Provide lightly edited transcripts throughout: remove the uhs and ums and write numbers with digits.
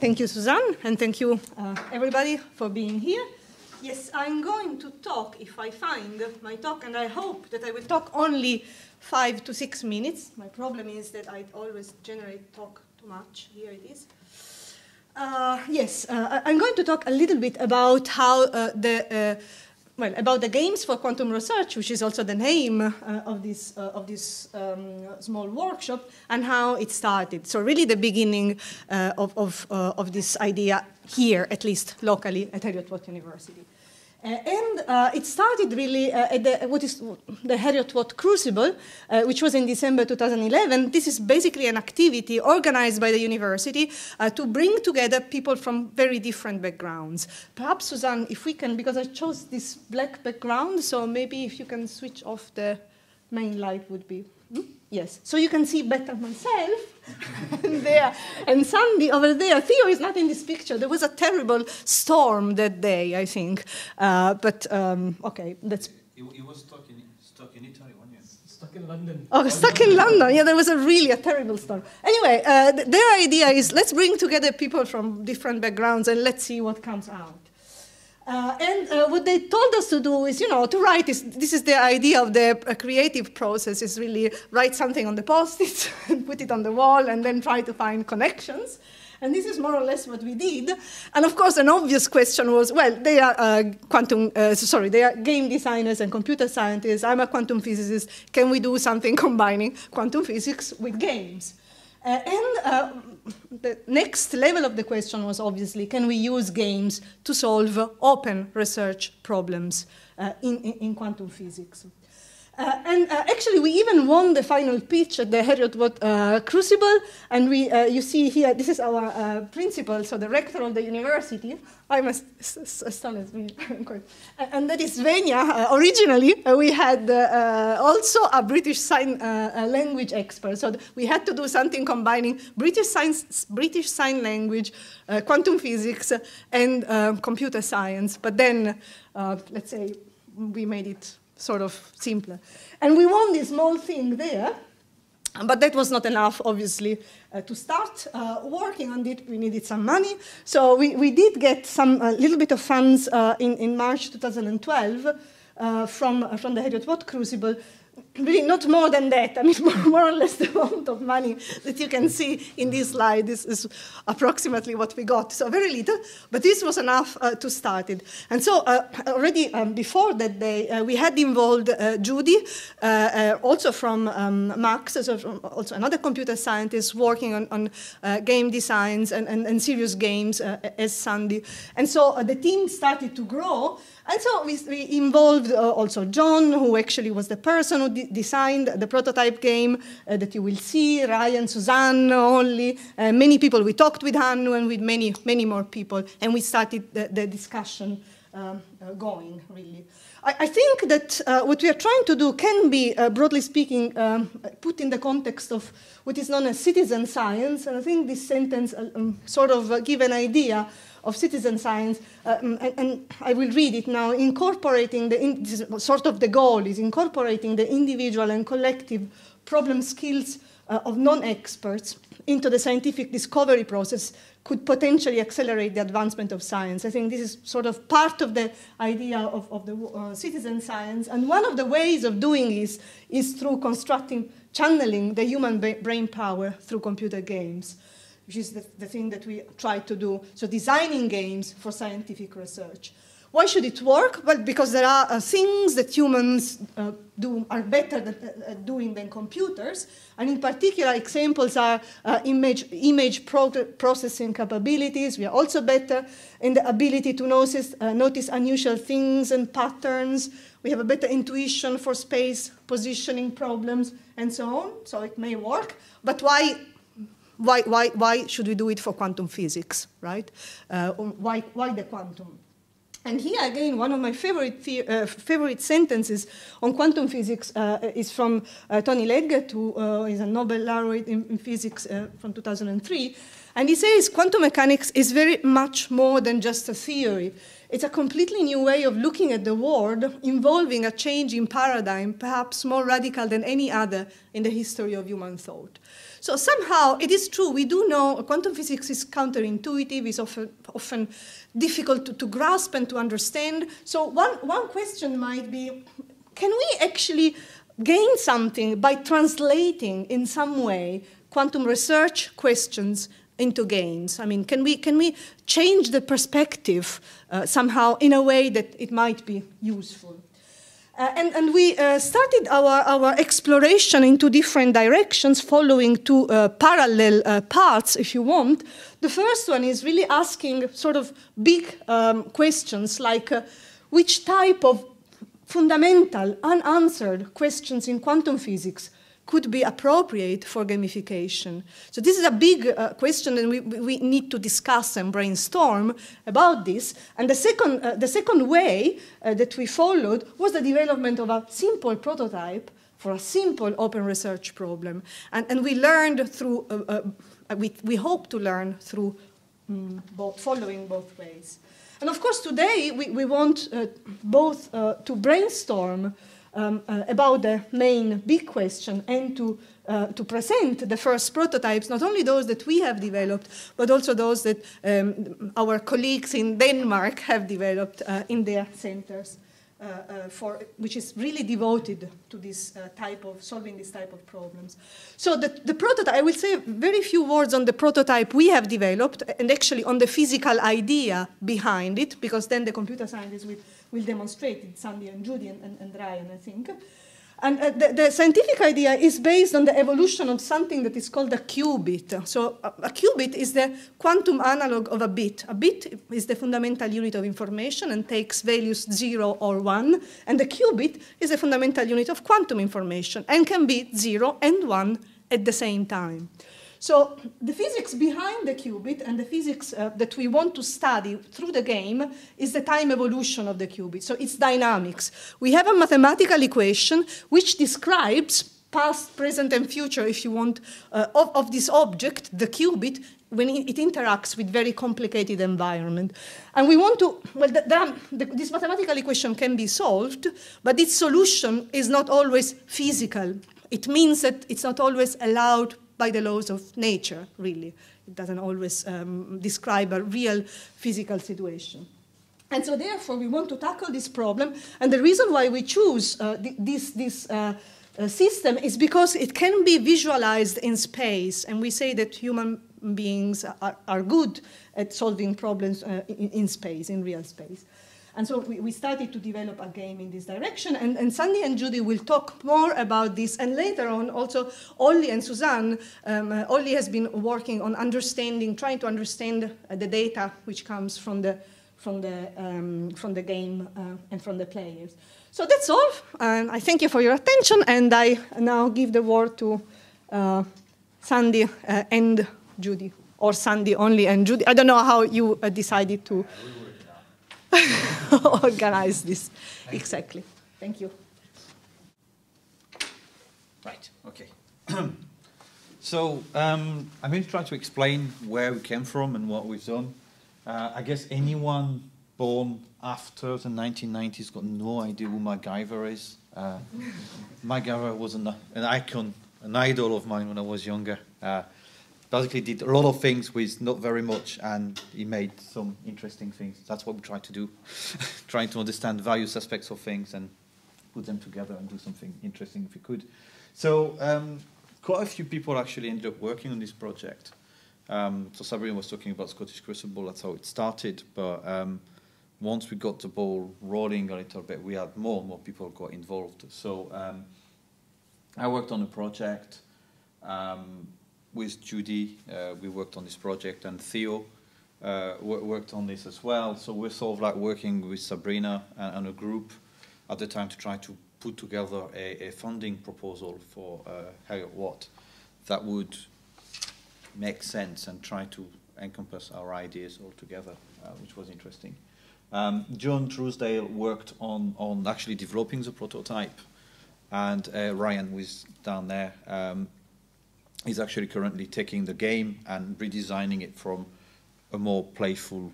Thank you, Suzanne, and thank you, everybody, for being here. Yes, I'm going to talk, if I find my talk, and I hope that I will talk only 5 to 6 minutes. My problem is that I always talk too much. Here it is. I'm going to talk a little bit about how about the games for quantum research, which is also the name of this small workshop, and how it started. So really the beginning of this idea here, at least locally, at Heriot-Watt University. It started really at the Heriot-Watt Crucible, which was in December 2011. This is basically an activity organized by the university to bring together people from very different backgrounds. Perhaps, Suzanne, if we can, because I chose this black background, so maybe if you can switch off the main light would be... Yes, so you can see better myself there. And Sandy over there. Theo is not in this picture. There was a terrible storm that day, I think. Okay, that's... He was stuck in Italy, wasn't he? Stuck in London. Oh, stuck in London. Yeah, there was a terrible storm. Anyway, their idea is let's bring together people from different backgrounds and let's see what comes out. What they told us to do is, to write. This is the idea of the creative process, is really write something on the Post-its and put it on the wall and then try to find connections. And this is more or less what we did. And of course, an obvious question was, well, they are they are game designers and computer scientists. I'm a quantum physicist. Can we do something combining quantum physics with games? The next level of the question was obviously, can we use games to solve open research problems in quantum physics? Actually, we even won the final pitch at the Heriot-Watt Crucible, and you see here, this is our principal, so the rector of the university. I'm astonished. And that is Venia. Originally, we had also a British Sign Language expert, so we had to do something combining British Sign Language, quantum physics, and computer science. But then, let's say, we made it sort of simpler. And we won this small thing there, but that was not enough, obviously. To start working on it, we needed some money. So we did get a little bit of funds in March 2012 from the Heriot-Watt Crucible. Really not more than that. I mean, more or less the amount of money that you can see in this slide. This is approximately what we got. So very little, but this was enough to start it. And so already before that day, we had involved Judy, also from Max, also another computer scientist working on game designs and serious games as Sandy. And so the team started to grow. And so we involved also John, who actually was the person who designed the prototype game that you will see, Ryan, Suzanne only, many people. We talked with Hannu and with many more people, and we started the discussion going, really. I think that what we are trying to do can be, broadly speaking, put in the context of what is known as citizen science, and I think this sentence sort of give an idea of citizen science, and I will read it now, incorporating sort of the goal is incorporating the individual and collective problem skills of non-experts into the scientific discovery process could potentially accelerate the advancement of science. I think this is sort of part of the idea of the citizen science, and one of the ways of doing this is through channeling the human brain power through computer games, which is the thing that we try to do. So designing games for scientific research. Why should it work? Well, because there are things that humans are better at doing than computers. And in particular, examples are image processing capabilities. We are also better in the ability to notice unusual things and patterns. We have a better intuition for space positioning problems and so on. So it may work. But why should we do it for quantum physics, right? Why the quantum? And here again, one of my favorite sentences on quantum physics is from Tony Leggett, who is a Nobel laureate in physics from 2003. And he says quantum mechanics is very much more than just a theory. It's a completely new way of looking at the world, involving a change in paradigm, perhaps more radical than any other in the history of human thought. So somehow, it is true, we do know quantum physics is counterintuitive, is often difficult to grasp and to understand. So one question might be, can we actually gain something by translating in some way quantum research questions into games? I mean, can we change the perspective somehow in a way that it might be useful? And we started our exploration into different directions, following two parallel paths, if you want. The first one is really asking sort of big questions, like which type of fundamental, unanswered questions in quantum physics could be appropriate for gamification. So this is a big question, and we need to discuss and brainstorm about this. And the second way that we followed was the development of a simple prototype for a simple open research problem. And we learned through, we hope to learn through following both ways. And of course, today we want both to brainstorm about the main big question and to present the first prototypes, not only those that we have developed, but also those that our colleagues in Denmark have developed in their centers, which is really devoted to this type of solving this type of problems. So the prototype, I will say very few words on the prototype we have developed, and actually on the physical idea behind it, because then the computer scientists will demonstrate it, Sandy and Judy and Ryan, I think. And the scientific idea is based on the evolution of something that is called a qubit. So a qubit is the quantum analog of a bit. A bit is the fundamental unit of information and takes values 0 or 1. And the qubit is the fundamental unit of quantum information and can be 0 and 1 at the same time. So the physics behind the qubit and the physics that we want to study through the game is the time evolution of the qubit. So it's dynamics. We have a mathematical equation which describes past, present, and future, if you want, of this object, the qubit, when it interacts with very complicated environment. And we want to, well, this mathematical equation can be solved, but its solution is not always physical. It means that it's not always allowed by the laws of nature, really. It doesn't always describe a real physical situation. And so therefore, we want to tackle this problem. And the reason why we choose this system is because it can be visualized in space. And we say that human beings are good at solving problems in space, in real space. And so we started to develop a game in this direction. And Sandy and Judy will talk more about this. And later on, also, Olli and Suzanne, Olli has been working on trying to understand the data which comes from the game and from the players. So that's all. And I thank you for your attention. And I now give the word to Sandy and Judy, or Sandy only and Judy. I don't know how you decided to organize this. Exactly. Thank you. Right, okay. So I'm going to try to explain where we came from and what we've done. I guess anyone born after the 1990s got no idea who MacGyver is. MacGyver was an icon, an idol of mine when I was younger. Basically did a lot of things with not very much, and he made some interesting things. That's what we try to do, trying to understand various aspects of things and put them together and do something interesting if we could. So quite a few people actually ended up working on this project. So Sabrina was talking about Scottish Crucible, that's how it started, but once we got the ball rolling a little bit, we had more and more people got involved. So I worked on a project with Judy, we worked on this project, and Theo worked on this as well. So we're sort of like working with Sabrina and a group at the time to try to put together a funding proposal for Heriot-Watt that would make sense and try to encompass our ideas all together, which was interesting. John Truesdale worked on actually developing the prototype, and Ryan was down there. is actually currently taking the game and redesigning it from a more playful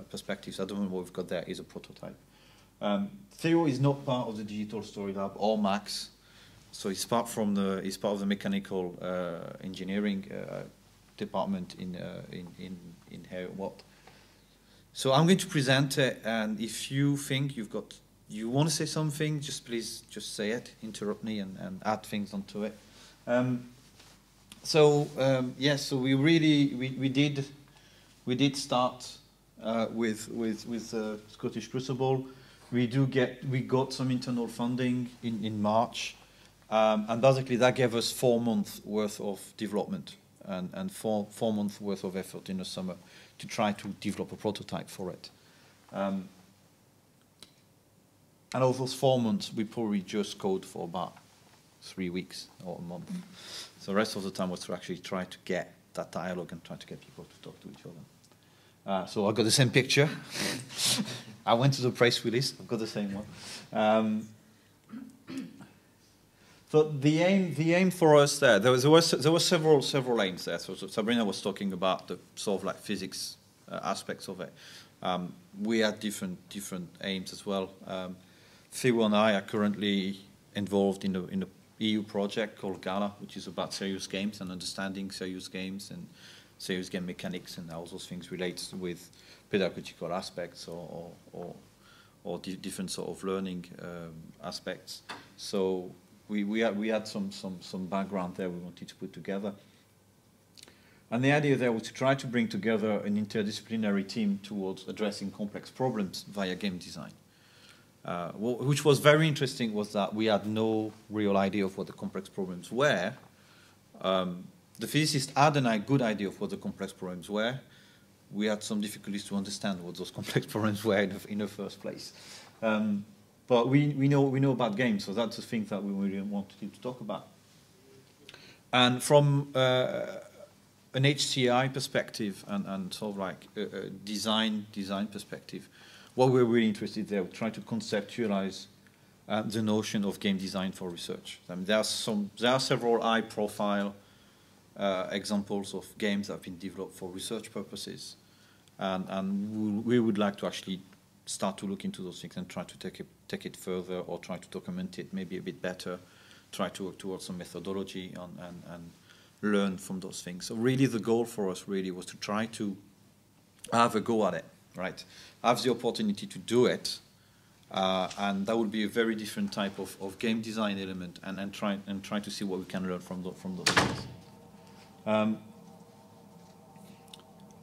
perspective. So at the moment what we've got there is a prototype. Theo is not part of the Digital Story Lab or Max, so he's part of the mechanical engineering department in Heriot-Watt. So I'm going to present it, and if you think you want to say something, please say it, interrupt me, and add things onto it. So we did start with Scottish Crucible. We got some internal funding in March, and basically that gave us 4 months worth of development and 4 months worth of effort in the summer to try to develop a prototype for it. And of those 4 months, we probably just code for about 3 weeks or a month. So the rest of the time was to actually try to get that dialogue and try to get people to talk to each other. So I got the same picture. I went to the press release. I've got the same one. So the aim for us there were several aims there. So Sabrina was talking about the sort of like physics aspects of it. We had different aims as well. Theo and I are currently involved in the EU project called Gala, which is about serious games and understanding serious games and serious game mechanics and how those things relate with pedagogical aspects or different sort of learning aspects. So we had some background there we wanted to put together. And the idea there was to try to bring together an interdisciplinary team towards addressing complex problems via game design. Which was very interesting was that we had no real idea of what the complex problems were. The physicists had a good idea of what the complex problems were. We had some difficulties to understand what those complex problems were in the first place. But we know about games, so that's the thing that we really wanted to talk about. And from an HCI perspective and sort of like a design perspective, what we're really interested there, we try to conceptualize the notion of game design for research. I mean, there are several high-profile examples of games that have been developed for research purposes, and we would like to actually start to look into those things and try to take it further, or try to document it maybe a bit better, try to work towards some methodology and learn from those things. So really the goal for us really was to try to have a go at it, right? Have the opportunity to do it, and that would be a very different type of game design element, and try to see what we can learn from those things.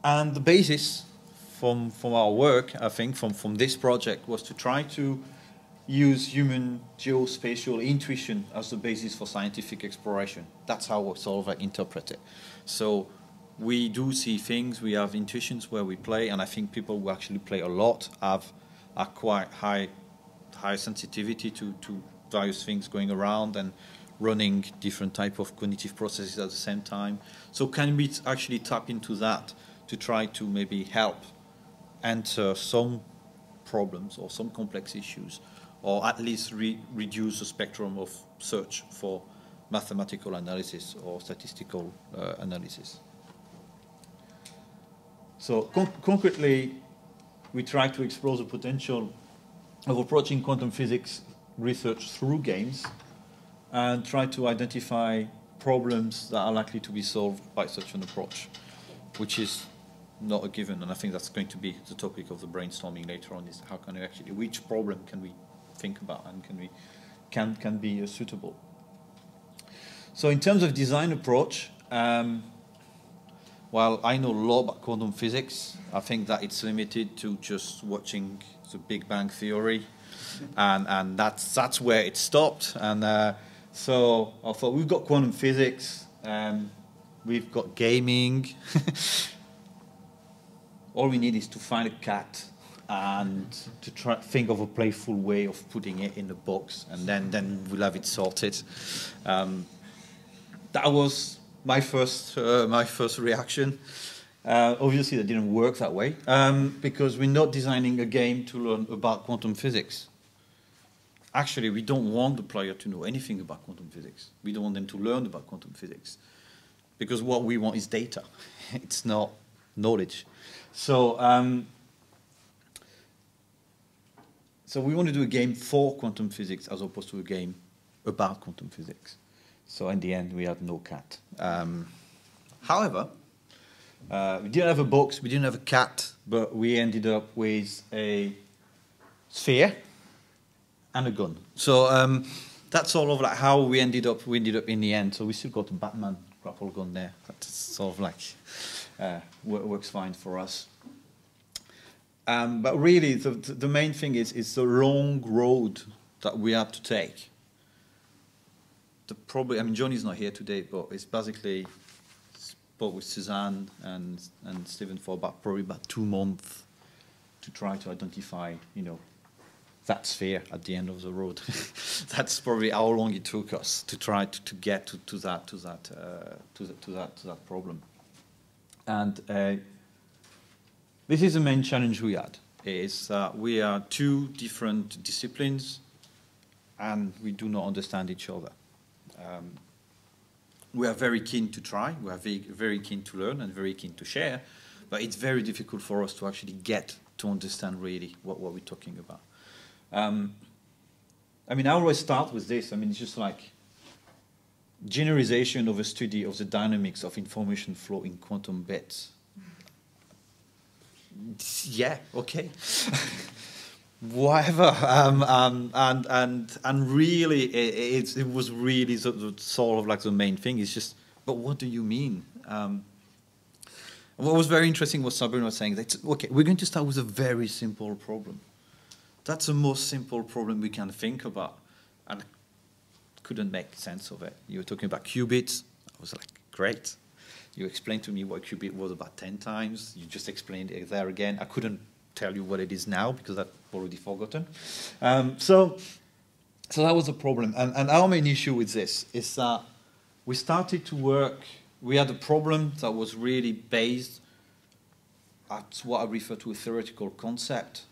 And the basis from our work, I think, from this project was to try to use human geospatial intuition as the basis for scientific exploration. That's how we sort of like interpret it. So we do see things, we have intuitions where we play, and I think people who actually play a lot are quite high sensitivity to various things going around and running different type of cognitive processes at the same time. So can we actually tap into that to try to maybe help answer some problems or some complex issues, or at least reduce the spectrum of search for mathematical analysis or statistical analysis. So concretely, we try to explore the potential of approaching quantum physics research through games and try to identify problems that are likely to be solved by such an approach, which is not a given, and I think that's going to be the topic of the brainstorming later on, is how can we actually, which problem can we think about and can be suitable. So in terms of design approach, while I know a lot about quantum physics, I think that it's limited to just watching the Big Bang Theory, and that's where it stopped. And so I thought, we've got quantum physics, we've got gaming. All we need is to find a cat and to try think of a playful way of putting it in the box, and then we'll have it sorted. That was my first reaction. Obviously, that didn't work that way, because we're not designing a game to learn about quantum physics. actually we don't want the player to know anything about quantum physics. We don't want them to learn about quantum physics, because what we want is data. It's not knowledge. So, so we want to do a game for quantum physics as opposed to a game about quantum physics. So in the end, we had no cat. However, we didn't have a box, we didn't have a cat, but we ended up with a sphere and a gun. So that's sort of like how we ended up in the end. So we still got a Batman grapple gun there. That's sort of like works fine for us. But really, the main thing is the long road that we had to take. I mean, Johnny's not here today, but it's basically spoke with Suzanne and Stephen for probably about 2 months to try to identify, that sphere at the end of the road. That's probably how long it took us to try to get to that problem. And this is the main challenge we had. Is we are 2 different disciplines, and we do not understand each other. We are very keen to try, we are very keen to learn and very keen to share, but it's very difficult for us to actually get to understand really what we're talking about. I mean, I always start with this. I mean, it's just like generalization of a study of the dynamics of information flow in quantum bits. Yeah, okay. Whatever, and really, it was really sort of like the main thing. It's just, but what do you mean? What was very interesting was Sabrina was saying that, okay, we're going to start with a very simple problem. That's the most simple problem we can think about, and I couldn't make sense of it. You were talking about qubits. I was like, great. You explained to me what a qubit was about 10 times. You just explained it there again. I couldn't tell you what it is now because I've already forgotten. So that was a problem. And our main issue with this is that we started to work. We had a problem that was really based at what I refer to a theoretical concept.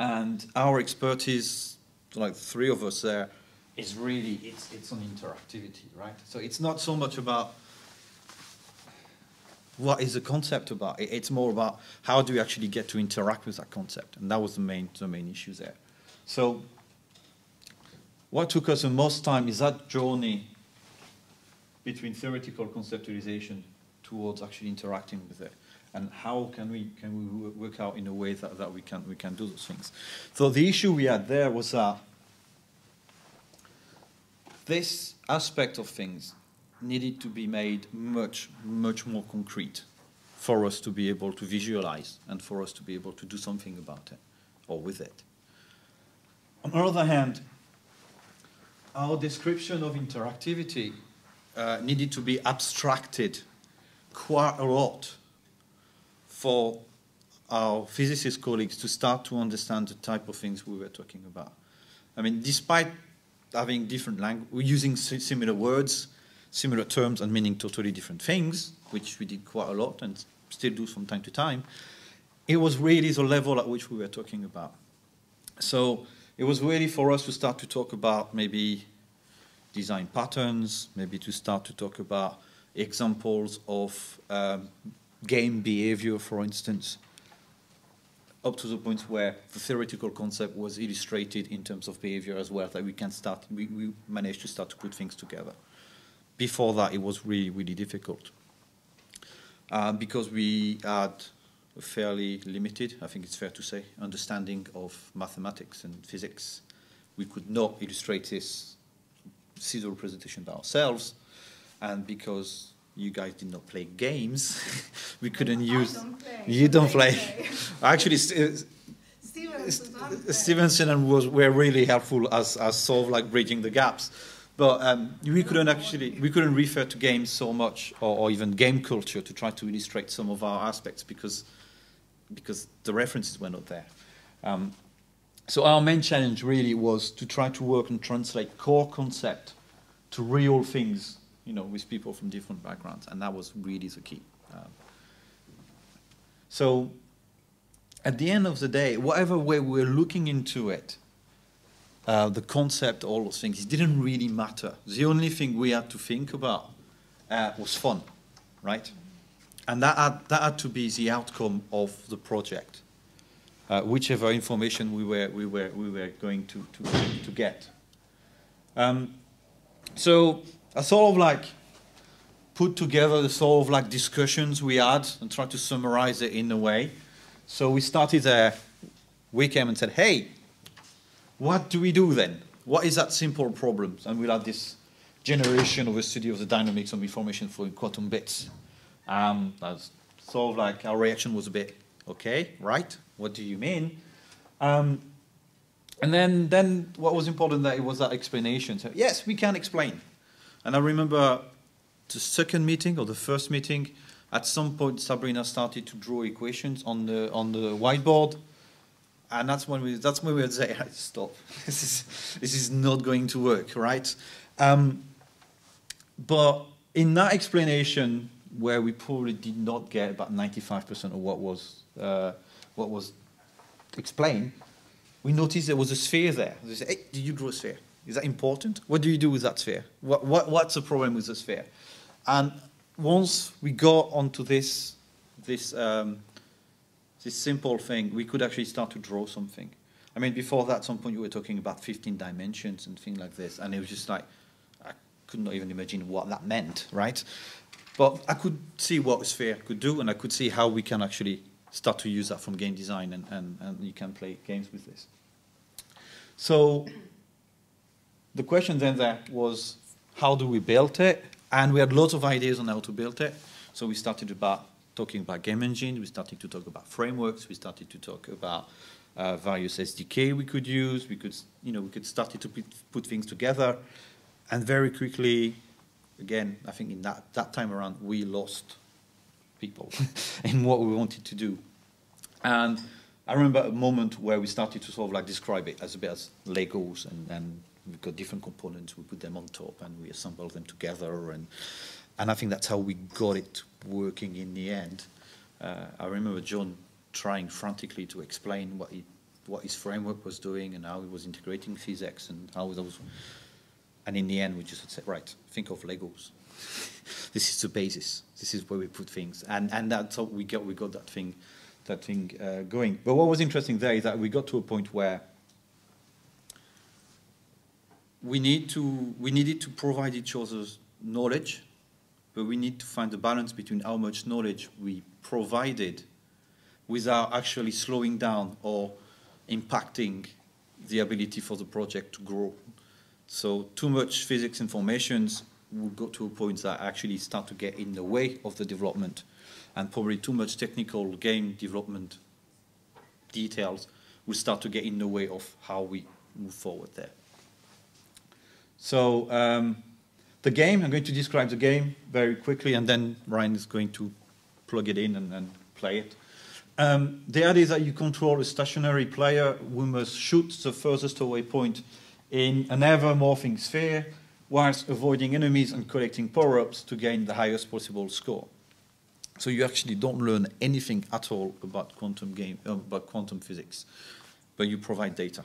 And our expertise, like 3 of us there, is really, it's on interactivity, right? So it's not so much about what is the concept about. It's more about how do you actually get to interact with that concept. And that was the main issue there. So what took us the most time is that journey between theoretical conceptualization towards actually interacting with it. And how can we work out in a way that we can do those things. So the issue we had there was that this aspect of things needed to be made much more concrete for us to be able to visualize and for us to be able to do something about it or with it. On the other hand, our description of interactivity needed to be abstracted quite a lot for our physicist colleagues to start to understand the type of things we were talking about. I mean, despite having different language, we're using similar words, similar terms, and meaning totally different things, which we did quite a lot and still do from time to time. It was really the level at which we were talking about. So it was really for us to start to talk about maybe design patterns, maybe to start to talk about examples of game behavior, for instance, up to the point where the theoretical concept was illustrated in terms of behavior as well, that we managed to start to put things together. Before that, it was really, really difficult because we had a fairly limited, I think it's fair to say, understanding of mathematics and physics. We could not illustrate this, see the representation by ourselves, and because you guys did not play games, we couldn't use... You don't play. Actually, Stevenson were really helpful as sort of like bridging the gaps. But we couldn't refer to games so much, or even game culture, to try to illustrate some of our aspects because the references were not there. So our main challenge really was to try to work and translate core concept to real things, with people from different backgrounds, and that was really the key. So at the end of the day, whatever way we're looking into it, the concept, all those things, it didn't really matter. The only thing we had to think about was fun, right? And that had to be the outcome of the project, whichever information we were going to get. So I sort of like put together the sort of like discussions we had and tried to summarize it in a way. So we started there. We came and said, hey, what do we do then? What is that simple problem? And we'll have this generation of a study of the dynamics of information flow in quantum bits. That's sort of like our reaction was a bit, okay, right? What do you mean? And then what was important that it was that explanation. So yes, we can explain. And I remember the second meeting or the first meeting, at some point Sabrina started to draw equations on the whiteboard. And that's when we would say, stop, this is not going to work, right? But in that explanation, where we probably did not get about 95% of what was explained, we noticed there was a sphere there. They said, hey, did you draw a sphere? Is that important? What do you do with that sphere? What's the problem with the sphere? And once we got onto this simple thing, we could actually start to draw something. I mean, before that, at some point you were talking about 15 dimensions and things like this, and it was just like, I could not even imagine what that meant, right? But I could see what a sphere could do, and I could see how we can actually start to use that from game design, and you can play games with this. So the question then there was, how do we build it? And we had lots of ideas on how to build it. So we started talking about game engine, we started to talk about frameworks, we started to talk about various SDK we could use, we could start to put things together, and very quickly, again, I think in that time around, we lost people in what we wanted to do. And I remember a moment where we started to sort of like describe it as a bit as Legos, and we've got different components, we put them on top, and we assemble them together, and I think that's how we got it working in the end. I remember John trying frantically to explain what his framework was doing and how he was integrating physics and how those. And in the end, we just said, right, think of Legos. This is the basis. This is where we put things, and that's how we got that thing going. But what was interesting there is that we got to a point where we needed to provide each other's knowledge, but we need to find a balance between how much knowledge we provided without actually slowing down or impacting the ability for the project to grow. So too much physics informations would go to a point that actually start to get in the way of the development, and probably too much technical game development details will start to get in the way of how we move forward there. So the game, I'm going to describe the game very quickly, and then Ryan is going to plug it in and play it. The idea is that you control a stationary player who must shoot the furthest away point in an ever-morphing sphere whilst avoiding enemies and collecting power-ups to gain the highest possible score. So you actually don't learn anything at all about quantum physics, but you provide data.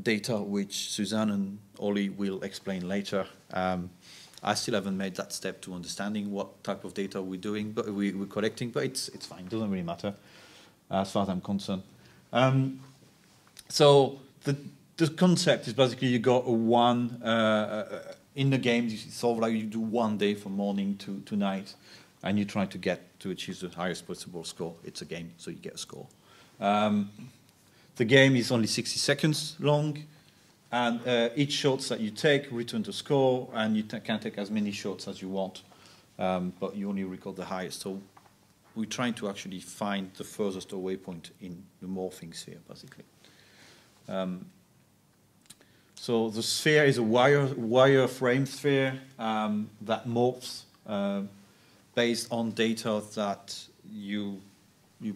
Data which Suzanne and Ollie will explain later. I still haven't made that step to understanding what type of data we're doing, but we're collecting, but it's fine, it doesn't really matter as far as I'm concerned. So the concept is basically you got in the game, it's sort of like you do one day from morning to night, and you try to achieve the highest possible score. It's a game, so you get a score. The game is only 60 seconds long, and each shot that you take returns a score, and you can take as many shots as you want, but you only record the highest. So we're trying to actually find the furthest away point in the morphing sphere, basically. So the sphere is a wire-frame sphere that morphs based on data that you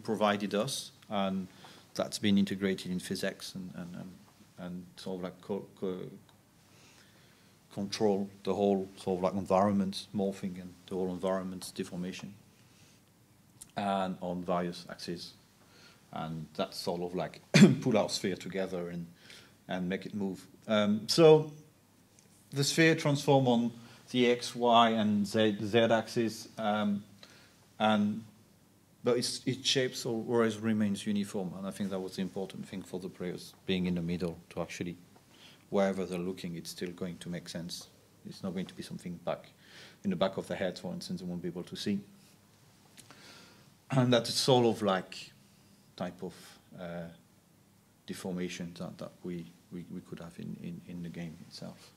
provided us, and that's been integrated in physics and sort of like control the whole sort of like environment morphing and the whole environment's deformation, and on various axes. And that's sort of like pull our sphere together and make it move. So the sphere transforms on the X, Y, and Z axis, but its shapes always remains uniform, and I think that was the important thing for the players, being in the middle, to actually, wherever they're looking, it's still going to make sense. It's not going to be something back in the back of the head, for instance, they won't be able to see. And that's sort of like type of deformation that we could have in the game itself.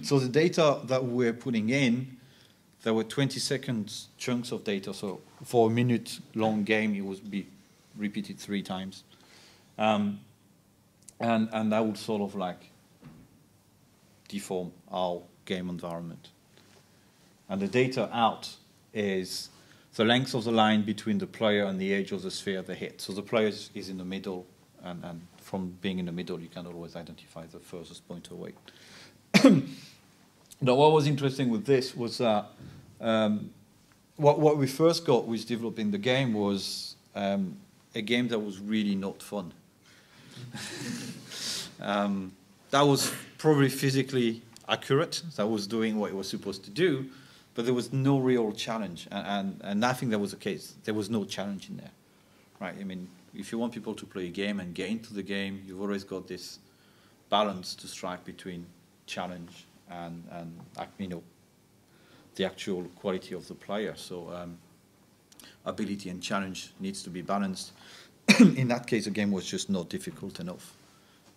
So the data that we're putting in, there were 20-second chunks of data. So for a minute-long game, it would be repeated 3 times. And that would sort of like deform our game environment. And the data out is the length of the line between the player and the edge of the sphere they hit. So the player is in the middle, and from being in the middle, you can always identify the furthest point away. Now, what was interesting with this was that what we first got with developing the game was a game that was really not fun. That was probably physically accurate, that was doing what it was supposed to do, but there was no real challenge, and I think that was the case. There was no challenge in there, right? I mean, if you want people to play a game and get into the game, you've always got this balance to strike between challenge and you know, the actual quality of the player. So ability and challenge needs to be balanced. In that case, the game was just not difficult enough,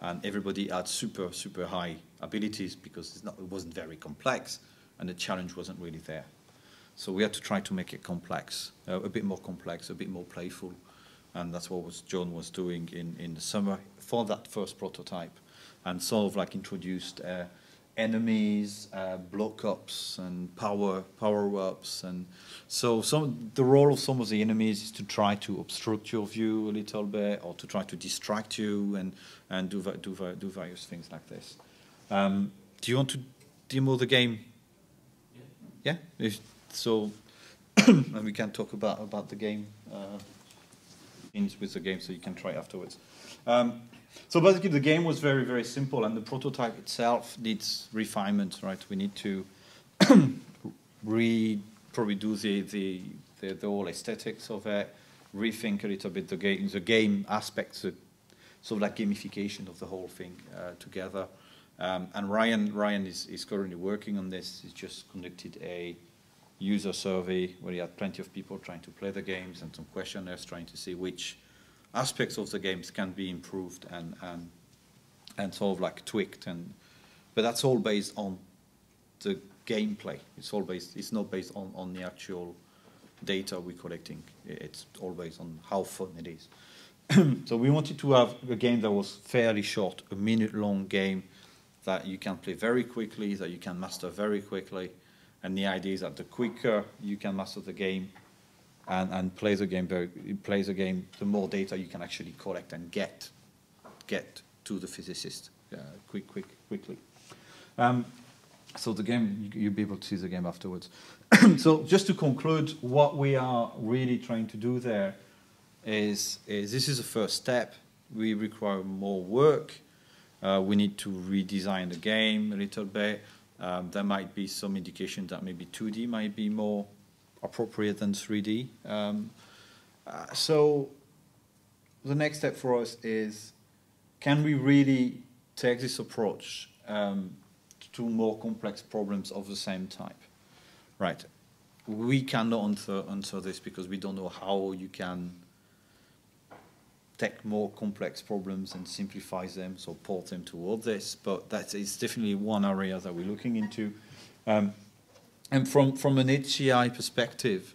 and everybody had super high abilities because it wasn't very complex, and the challenge wasn't really there. So we had to try to make it complex, a bit more complex, a bit more playful, and that's what John was doing in the summer for that first prototype, and sort of like introduced enemies, block-ups, and power-ups, and so the role of some of the enemies is to try to obstruct your view a little bit, or to try to distract you, and do various things like this. Do you want to demo the game? Yeah. So, and we can talk about the game with the game, so you can try afterwards. So basically, the game was very simple, and the prototype itself needs refinement, right? We need to probably do the whole aesthetics of it, rethink a little bit the game aspects, sort of like gamification of the whole thing together. And Ryan is currently working on this. He's just conducted a user survey where he had plenty of people trying to play the games and some questionnaires trying to see which aspects of the games can be improved and sort of like tweaked, but that's all based on the gameplay. It's not based on the actual data we're collecting. It's all based on how fun it is. So we wanted to have a game that was fairly short, a minute-long game that you can play very quickly, that you can master very quickly, and the idea is that the quicker you can master the game and play the game, the more data you can actually collect and get to the physicist quickly. So the game, you'll be able to see the game afterwards. So just to conclude, what we are really trying to do there is this is the first step. We require more work. We need to redesign the game a little bit. There might be some indication that maybe 2D might be more appropriate than 3D. So the next step for us is, can we really take this approach to more complex problems of the same type? Right. We cannot answer this because we don't know how you can take more complex problems and simplify them, so port them toward this, but that is definitely one area that we're looking into. And from an HCI perspective,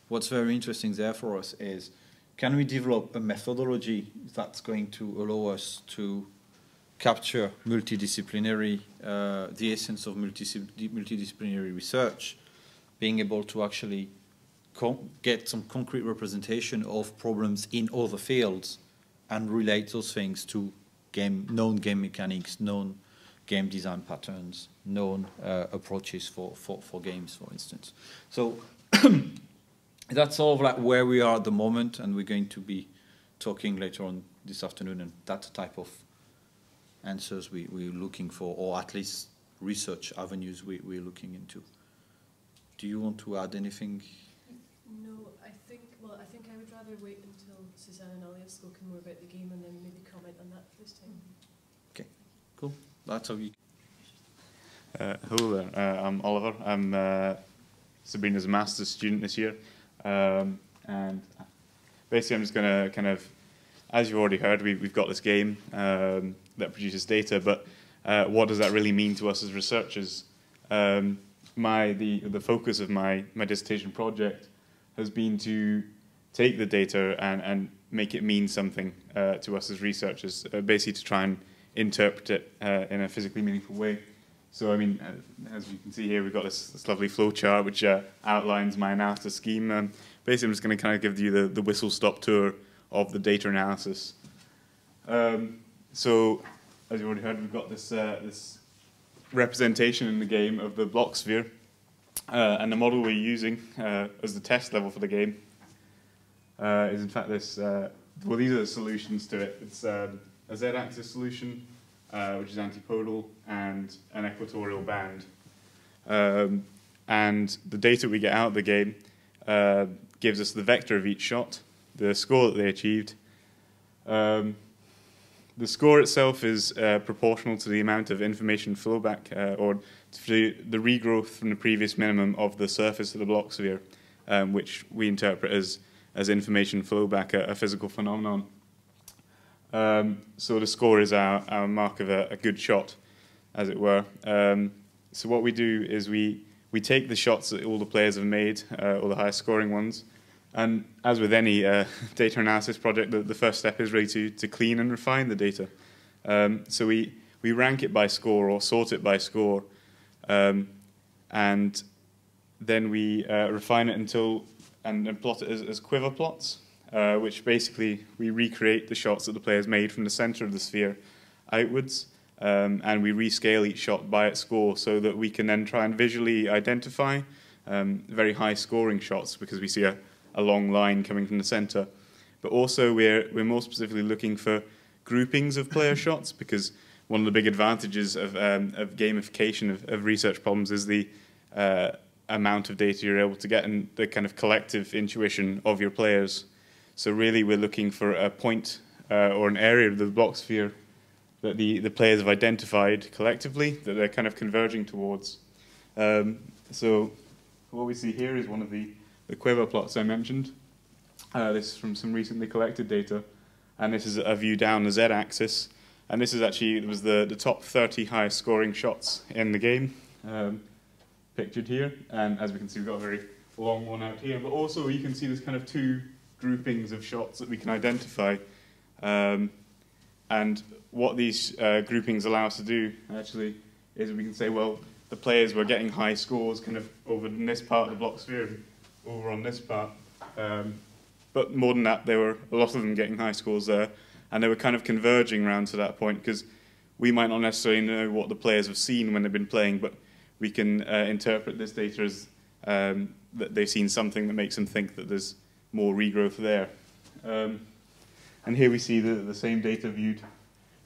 what's very interesting there for us is, can we develop a methodology that's going to allow us to capture multidisciplinary, the essence of multidisciplinary research, being able to actually get some concrete representation of problems in other fields and relate those things to known game mechanics, known game design patterns, known approaches for games, for instance. So that's sort of like where we are at the moment, and we're going to be talking later on this afternoon, and that's the type of answers we're looking for, or at least research avenues we're looking into. Do you want to add anything? No, I think I would rather wait until Suzanne and Ali have spoken more about the game and then maybe comment on that this time. Okay, cool. That's how you... Hello there, I'm Oliver. I'm Sabrina's master's student this year. And basically I'm just going to kind of, as you've already heard, we've got this game that produces data, but what does that really mean to us as researchers? The focus of my dissertation project has been to take the data and make it mean something to us as researchers, basically to try and interpret it in a physically meaningful way. So, I mean, as you can see here, we've got this lovely flowchart which outlines my analysis scheme. Basically, I'm just going to kind of give you the whistle-stop tour of the data analysis. So, as you already heard, we've got this representation in the game of the block sphere, and the model we're using as the test level for the game is in fact this. Well, these are the solutions to it. It's a z-axis solution, which is antipodal, and an equatorial band. And the data we get out of the game gives us the vector of each shot, the score that they achieved. The score itself is proportional to the amount of information flowback, or to the regrowth from the previous minimum of the surface of the block sphere, which we interpret as information flowback, a physical phenomenon. So the score is our mark of a good shot, as it were. So what we do is we take the shots that all the players have made, all the highest scoring ones, and as with any data analysis project, the first step is really to clean and refine the data. So we rank it by score, or sort it by score, and then we refine it and plot it as quiver plots, which basically we recreate the shots that the players made from the center of the sphere outwards, and we rescale each shot by its score so that we can then try and visually identify very high scoring shots, because we see a long line coming from the center. But also we're more specifically looking for groupings of player shots, because one of the big advantages of gamification of research problems is the amount of data you're able to get and the kind of collective intuition of your players. So really we're looking for a point or an area of the block sphere that the players have identified collectively, that they're kind of converging towards. So what we see here is one of the quiver plots I mentioned. This is from some recently collected data, and this is a view down the z-axis. And this is actually, it was the top 30 highest scoring shots in the game, pictured here. And as we can see, we've got a very long one out here. But also you can see there's kind of two groupings of shots that we can identify. And what these groupings allow us to do, actually, is we can say, well, the players were getting high scores kind of over in this part of the block sphere, and over on this part. But more than that, there were a lot of them getting high scores there, and they were kind of converging around to that point, because we might not necessarily know what the players have seen when they've been playing, but we can interpret this data as that they've seen something that makes them think that there's more regrowth there. And here we see the same data viewed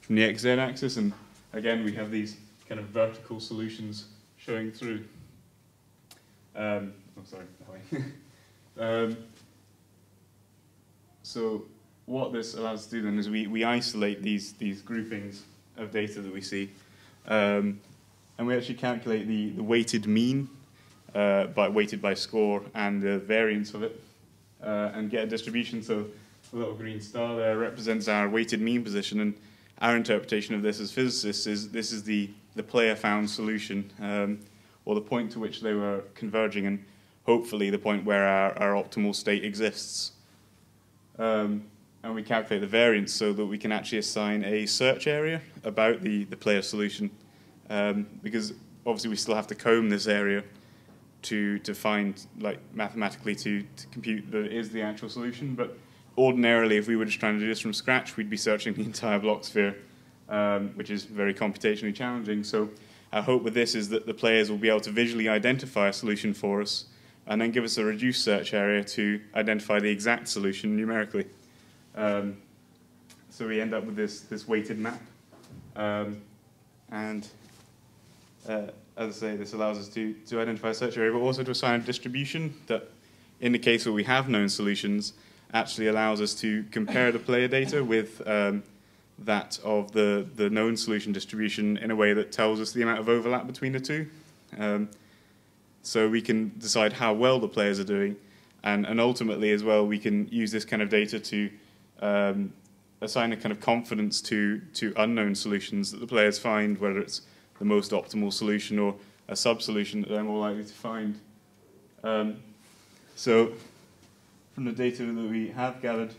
from the XZ axis, and again we have these kind of vertical solutions showing through. Oh, sorry, that way. So what this allows us to do then is we isolate these groupings of data that we see, and we actually calculate the weighted mean, weighted by score, and the variance of it, and get a distribution. So the little green star there represents our weighted mean position, and our interpretation of this as physicists is this is the player found solution, or the point to which they were converging, and hopefully the point where our optimal state exists. And we calculate the variance so that we can actually assign a search area about the player solution, because obviously we still have to comb this area to find, like, mathematically to compute that it is the actual solution. But ordinarily, if we were just trying to do this from scratch, we'd be searching the entire block sphere, which is very computationally challenging. So our hope with this is that the players will be able to visually identify a solution for us, and then give us a reduced search area to identify the exact solution numerically. So we end up with this weighted map. And as I say, this allows us to identify a search area, but also to assign a distribution that, in the case where we have known solutions, actually allows us to compare the player data with that of the known solution distribution in a way that tells us the amount of overlap between the two. So we can decide how well the players are doing, and ultimately as well we can use this kind of data to assign a kind of confidence to unknown solutions that the players find, whether it's the most optimal solution or a sub-solution that they're more likely to find. So from the data that we have gathered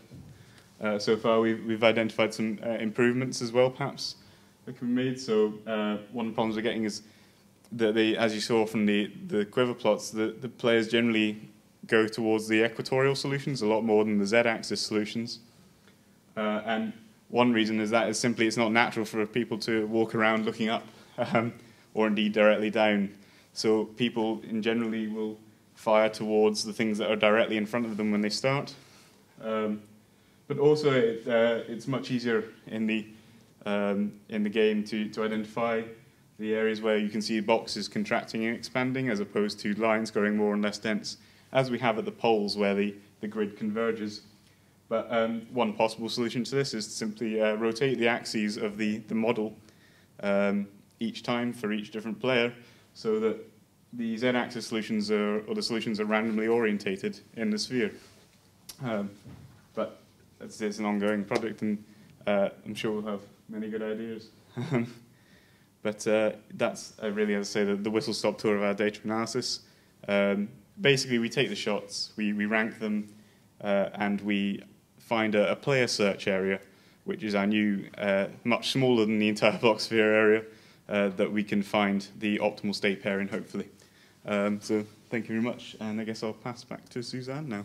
so far, we've identified some improvements as well, perhaps, that can be made. So one of the problems we're getting is that as you saw from the Quiver plots, the players generally go towards the equatorial solutions a lot more than the z-axis solutions. And one reason is that simply it's not natural for people to walk around looking up, or indeed directly down. So people in generally will fire towards the things that are directly in front of them when they start. But also it's much easier in the game to identify the areas where you can see boxes contracting and expanding as opposed to lines growing more and less dense, as we have at the poles where the grid converges. But one possible solution to this is to simply rotate the axes of the model each time for each different player, so that the z-axis solutions or the solutions are randomly orientated in the sphere. But it's an ongoing project, and I'm sure we'll have many good ideas. But that's really, as I say, the whistle-stop tour of our data analysis. Basically, we take the shots, we rank them, and we find a player search area, which is our new, much smaller than the entire block sphere area, that we can find the optimal state pair in, hopefully. So thank you very much, and I guess I'll pass back to Suzanne now.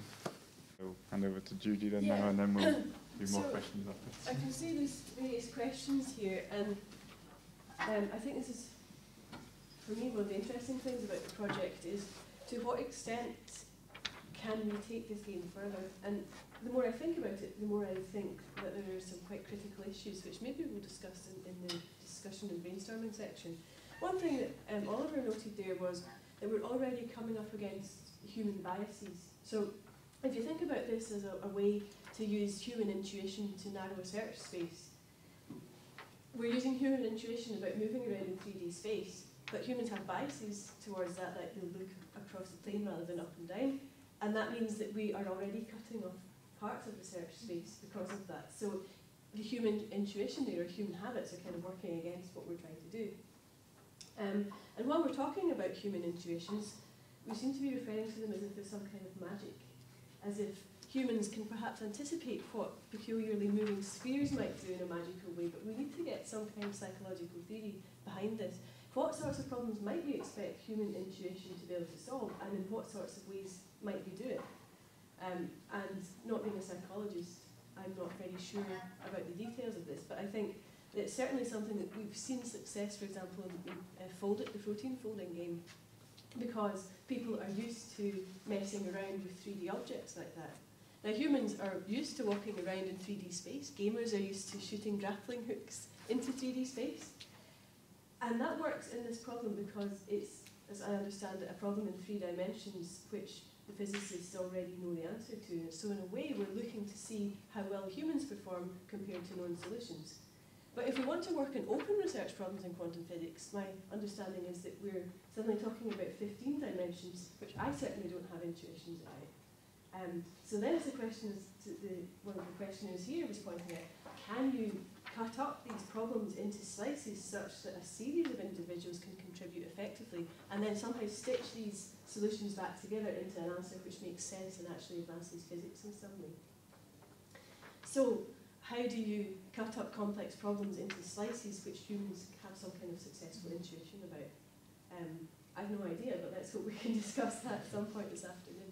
So hand over to Judy then now, and then we'll do more questions after. I can see there's various questions here, and I think this is, for me, one of the interesting things about the project is to what extent can we take this game further? And the more I think about it, the more I think that there are some quite critical issues, which maybe we'll discuss in the discussion and brainstorming section. One thing that Oliver noted there was that we're already coming up against human biases. So if you think about this as a way to use human intuition to narrow a search space, we're using human intuition about moving around in 3D space, but humans have biases towards that, like they'll look across the plane rather than up and down, and that means that we are already cutting off parts of the search space because of that. So the human intuition there, or human habits, are kind of working against what we're trying to do. And while we're talking about human intuitions, we seem to be referring to them as if they're some kind of magic, as if humans can perhaps anticipate what peculiarly moving spheres might do in a magical way, but we need to get some kind of psychological theory behind this. What sorts of problems might we expect human intuition to be able to solve, and in what sorts of ways might we do it? And not being a psychologist, I'm not very sure about the details of this, but I think that it's certainly something that we've seen success, for example, in the protein folding game, because people are used to messing around with 3D objects like that. Now, humans are used to walking around in 3D space. Gamers are used to shooting grappling hooks into 3D space. And that works in this problem because it's, as I understand it, a problem in 3 dimensions, which the physicists already know the answer to. So in a way, we're looking to see how well humans perform compared to known solutions. But if we want to work in open research problems in quantum physics, my understanding is that we're suddenly talking about 15 dimensions, which I certainly don't have intuitions about. So then it's a question, as one of the questioners here was pointing out, can you cut up these problems into slices such that a series of individuals can contribute effectively, and then somehow stitch these solutions back together into an answer which makes sense and actually advances physics in some way? So how do you cut up complex problems into slices which humans have some kind of successful intuition about? I have no idea, but let's hope we can discuss that at some point this afternoon.